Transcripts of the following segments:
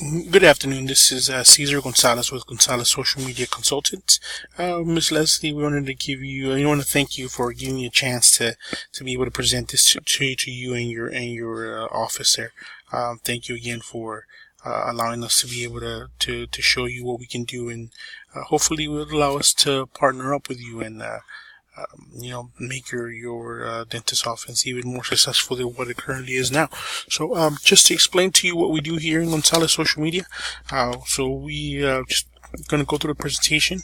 Good afternoon. This is Cesar Gonzalez with Gonzalez Social Media Consultants. Ms. Leslie, we wanted to want to thank you for giving me a chance to be able to present this to you and your office there. Thank you again for allowing us to be able to show you what we can do, and hopefully it will allow us to partner up with you and make your dentist office even more successful than what it currently is now. So, just to explain to you what we do here in Gonzalez Social Media. So we just going to go through the presentation,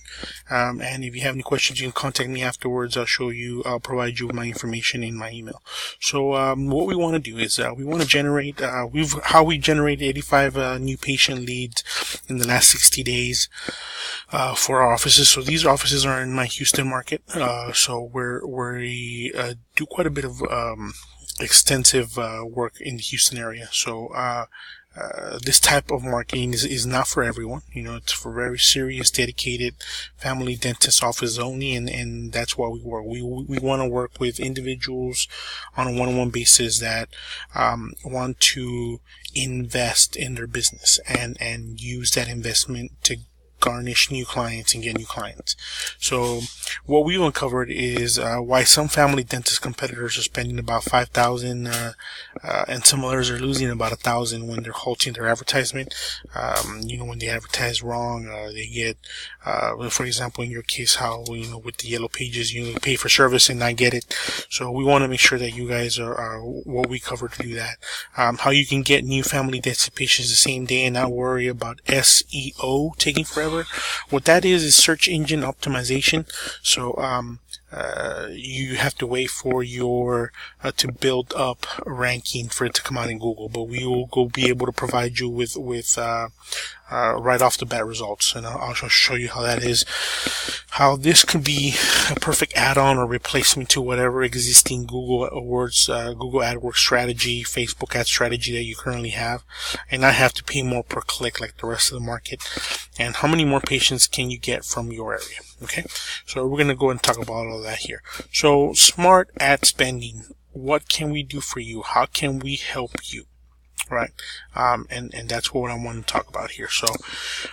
and if you have any questions, you can contact me afterwards. I'll provide you with my information in my email. So what we want to do is we want to generate we generated 85 new patient leads in the last 60 days for our offices. So these offices are in my Houston market, so we do quite a bit of extensive work in the Houston area. So this type of marketing is not for everyone. It's for very serious, dedicated family dentist office only, and that's why we work. We want to work with individuals on a one-on-one basis that want to invest in their business and use that investment to garnish new clients and get new clients. So what we've uncovered is why some family dentist competitors are spending about $5,000 and some others are losing about $1,000 when they're halting their advertisement. When they advertise wrong, they get for example, in your case, how with the yellow pages, you pay for service and not get it. So we want to make sure that you guys are what we cover to do that. How you can get new family dentist patients the same day and not worry about SEO taking forever. What that is search engine optimization. So you have to wait for your to build up ranking for it to come out in Google, but we will be able to provide you with right off the bat results, and I'll show you how that is, how this could be a perfect add-on or replacement to whatever existing Google AdWords strategy, Facebook ad strategy that you currently have, and not have to pay more per click like the rest of the market. And how many more patients can you get from your area? Okay, so we're going to go and talk about all that here. So smart ad spending. What can we do for you? How can we help you? Right, and that's what I want to talk about here. So,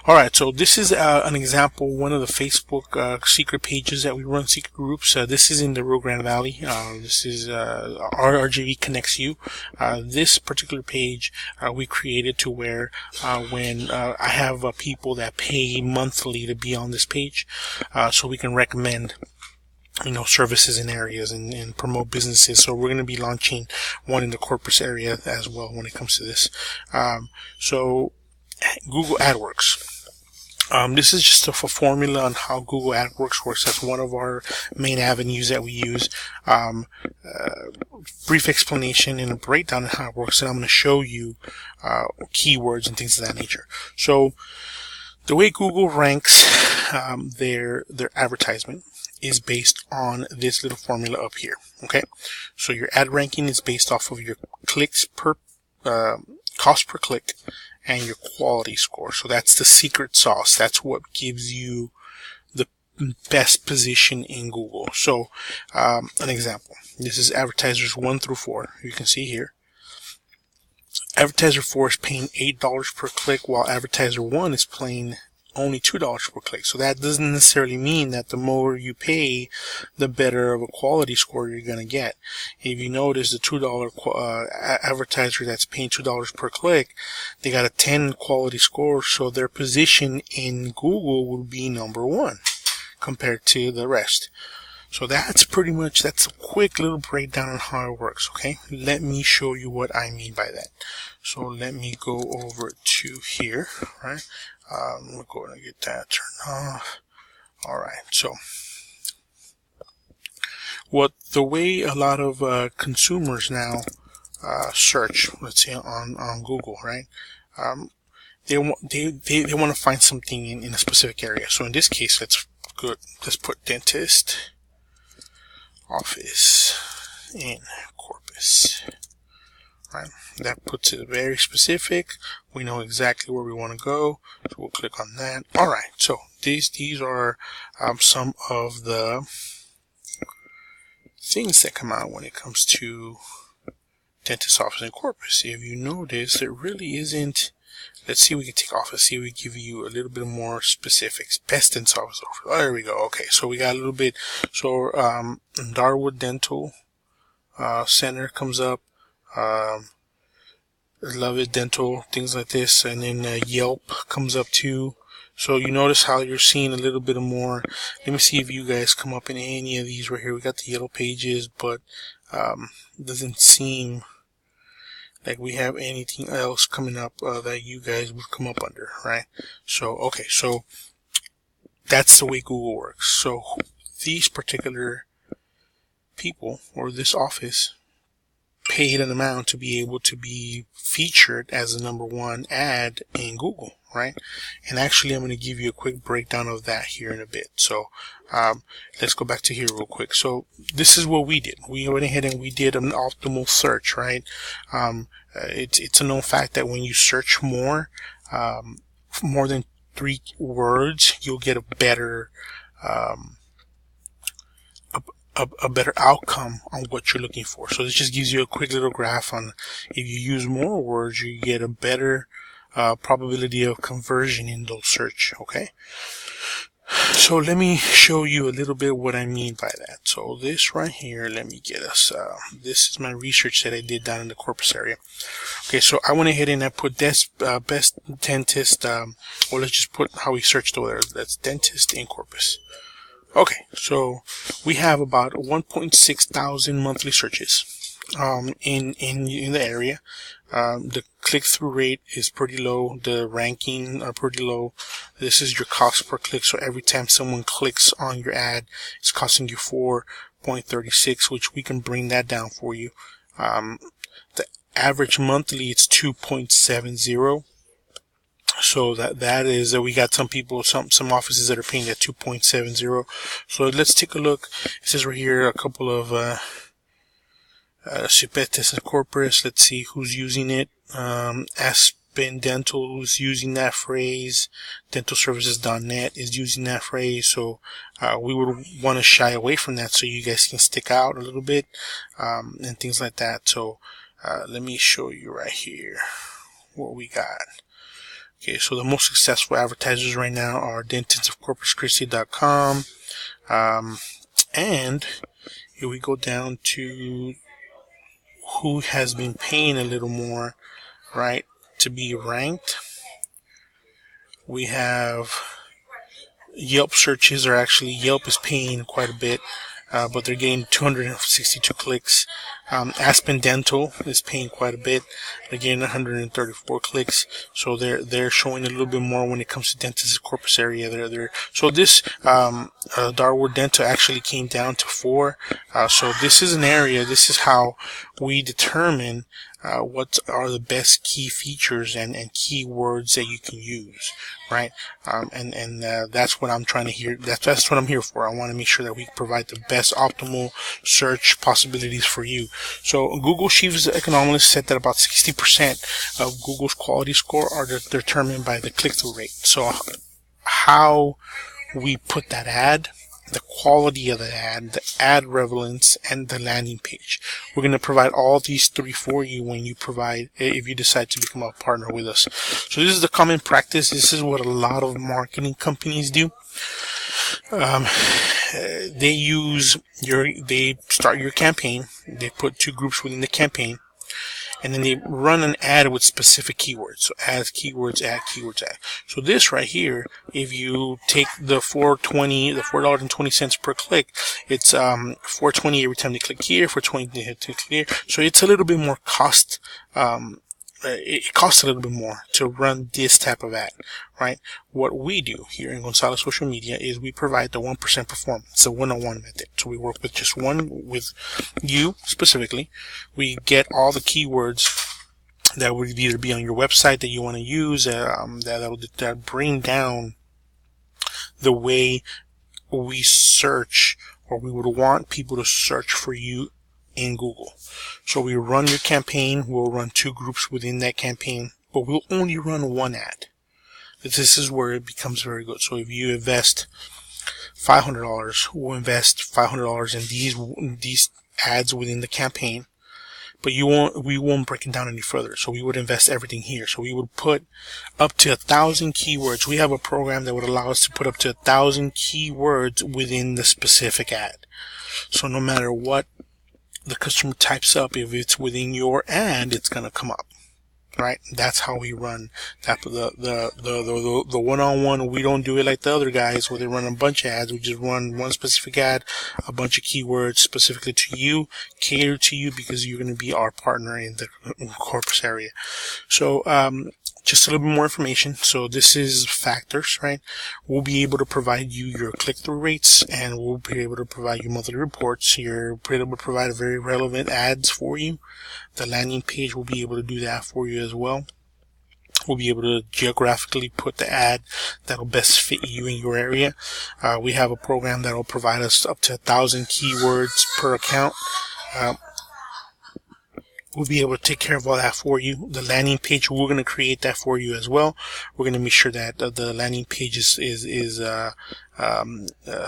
all right, so this is an example, one of the Facebook secret pages that we run, secret groups. This is in the Rio Grande Valley. This is RGV Connects You. This particular page we created to where when I have people that pay monthly to be on this page, so we can recommend services in areas and promote businesses. So we're going to be launching one in the Corpus area as well when it comes to this. So Google AdWorks. This is just a formula on how Google AdWorks works. That's one of our main avenues that we use. Brief explanation and a breakdown on how it works, and I'm going to show you keywords and things of that nature. So the way Google ranks their advertisement is based on this little formula up here. Okay, so your ad ranking is based off of your clicks per cost per click and your quality score. So that's the secret sauce. That's what gives you the best position in Google. So an example, this is advertisers 1 through 4. You can see here advertiser 4 is paying $8 per click, while advertiser 1 is paying only $2 per click. So that doesn't necessarily mean that the more you pay, the better of a quality score you're going to get. If you notice, the $2 advertiser that's paying $2 per click, they got a 10 quality score, so their position in Google will be number 1 compared to the rest. So that's a quick little breakdown on how it works. Okay, let me show you what I mean by that. So let me go over to here, right? We're going to get that turned off. Alright, so the way a lot of consumers now search, let's say on Google, right? They want to find something in a specific area. So in this case, let's put dentist office in Corpus. Right, that puts it very specific. We know exactly where we want to go, so we'll click on that. All right, so these are some of the things that come out when it comes to dentist office in Corpus. If you notice, there really isn't let's see if we can take office. See if we give you a little bit more specifics. Best dental office offer. Oh, there we go. Okay, so we got a little bit. So Darwood Dental Center comes up. Love It Dental, things like this, and then Yelp comes up too. So you notice how you're seeing a little bit more. Let me see if you guys come up in any of these right here. We got the yellow pages, but doesn't seem like we have anything else coming up that you guys would come up under, right? So okay, so that's the way Google works. So these particular people or this office paid an amount to be able to be featured as the #1 ad in Google, right? And actually I'm going to give you a quick breakdown of that here in a bit. So let's go back to here real quick. So this is what we did. We went ahead and we did an optimal search, right? It's a known fact that when you search more than 3 words, you'll get a better a better outcome on what you're looking for. So this just gives you a quick little graph on if you use more words, you get a better probability of conversion in those search. Okay, so let me show you a little bit what I mean by that. So this right here, let me get us this is my research that I did down in the Corpus area. Okay, so I went ahead and I put best dentist, well, let's just put how we searched over there. That's dentist in Corpus. Okay, so we have about 1.6 thousand monthly searches in the area. The click-through rate is pretty low. The ranking are pretty low. This is your cost per click. So every time someone clicks on your ad, it's costing you 4.36, which we can bring that down for you. The average monthly, it's 2.70. So that is we got some people, some offices that are paying at 2.70. So let's take a look. It says right here a couple of Cipetes and Corpus. Let's see who's using it. Aspen Dental, who's using that phrase. Dentalservices.net is using that phrase. So we would want to shy away from that so you guys can stick out a little bit and things like that. So let me show you right here what we got. Okay, so the most successful advertisers right now are dentistofcorpuschristi.com, and if we go down to who has been paying a little more, right, to be ranked, we have Yelp searches Yelp is paying quite a bit, but they're getting 262 clicks. Aspen Dental is paying quite a bit. They're getting 134 clicks. So they're showing a little bit more when it comes to dentists Corpus area. So this Darwood Dental actually came down to 4. So this is an area. This is how we determine what are the best key features and keywords that you can use, right? And that's what I'm trying to hear. That's what I'm here for. I want to make sure that we provide the best optimal search possibilities for you. So Google Chief Economists said that about 60% of Google's quality score are determined by the click-through rate. So how we put that ad, the quality of the ad relevance, and the landing page. We're going to provide all these 3 for you if you decide to become a partner with us. So this is the common practice. This is what a lot of marketing companies do. They start your campaign. They put 2 groups within the campaign, and then they run an ad with specific keywords. So add keywords, add keywords, add. So this right here, if you take the $4.20 per click, it's $4.20 every time they click here, $4.20 they click here. So it's a little bit more cost. It costs a little bit more to run this type of ad, right? What we do here in Gonzalez Social Media is we provide the 1% performance. It's a one-on-one method. So we work with just with you specifically. We get all the keywords that would either be on your website that you want to use, that bring down the way we search, or we would want people to search for you in Google. So we run your campaign. We'll run 2 groups within that campaign, but we'll only run 1 ad. This is where it becomes very good. So if you invest $500, we'll invest $500 in these ads within the campaign. but we won't break it down any further. So we would invest everything here. So we would put up to 1,000 keywords. We have a program that would allow us to put up to 1,000 keywords within the specific ad. So no matter what the customer types up, if it's within your ad, it's gonna come up. Right? That's how we run that. The one-on-one, we don't do it like the other guys where they run a bunch of ads. We just run one specific ad, a bunch of keywords specifically to you, catered to you, because you're going to be our partner in the corpus area. So, just a little bit more information. So this is factors, right? We'll be able to provide you your click-through rates, and we'll be able to provide you monthly reports. You're able to provide very relevant ads for you. The landing page will be able to do that for you as well. We'll be able to geographically put the ad that'll best fit you in your area. We have a program that'll provide us up to 1,000 keywords per account. We'll be able to take care of all that for you. The landing page, we're going to create that for you as well. We're going to make sure that the landing page is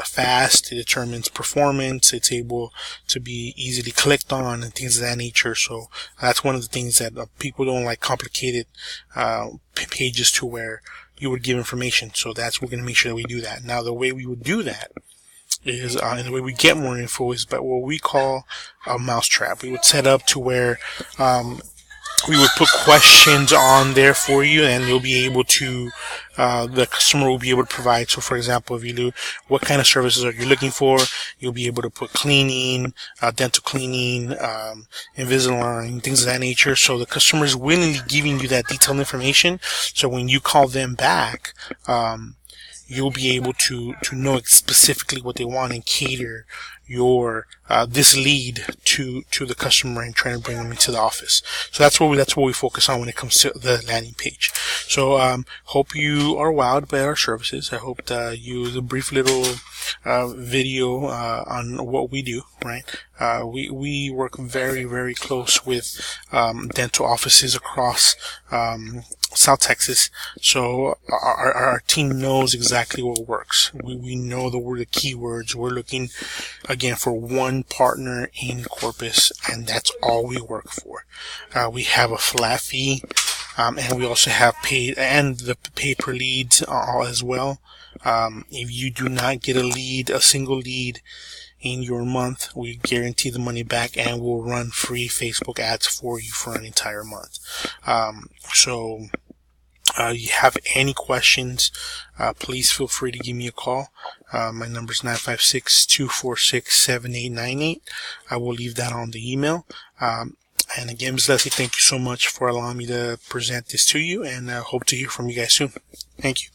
fast. It determines performance. It's able to be easily clicked on and things of that nature. So that's one of the things that people don't like, complicated pages to where you would give information. So we're going to make sure that we do that. Now, the way we would do that is, and the way we get more info is by what we call a mousetrap. We would set up to where we would put questions on there for you, and you'll be able to, the customer will be able to provide. So, for example, if you do, what kind of services are you looking for? You'll be able to put cleaning, dental cleaning, Invisalign, things of that nature. So the customer is willingly giving you that detailed information. So when you call them back, you'll be able to know specifically what they want and cater your this lead to the customer and trying to bring them into the office. So that's what we focus on when it comes to the landing page. So hope you are wowed by our services. I hope that the brief little video on what we do, right? We work very, very close with dental offices across South Texas, so our team knows exactly what works. We know the keywords. We're looking again for one partner in Corpus, and that's all we work for. We have a flat fee, and we also have paid, and the pay per leads as well. If you do not get a single lead in your month, we guarantee the money back, and we'll run free Facebook ads for you for an entire month. So you have any questions, please feel free to give me a call. My number is 956-246-7898. I will leave that on the email. And again, Ms. Leslie, thank you so much for allowing me to present this to you, and I hope to hear from you guys soon. Thank you.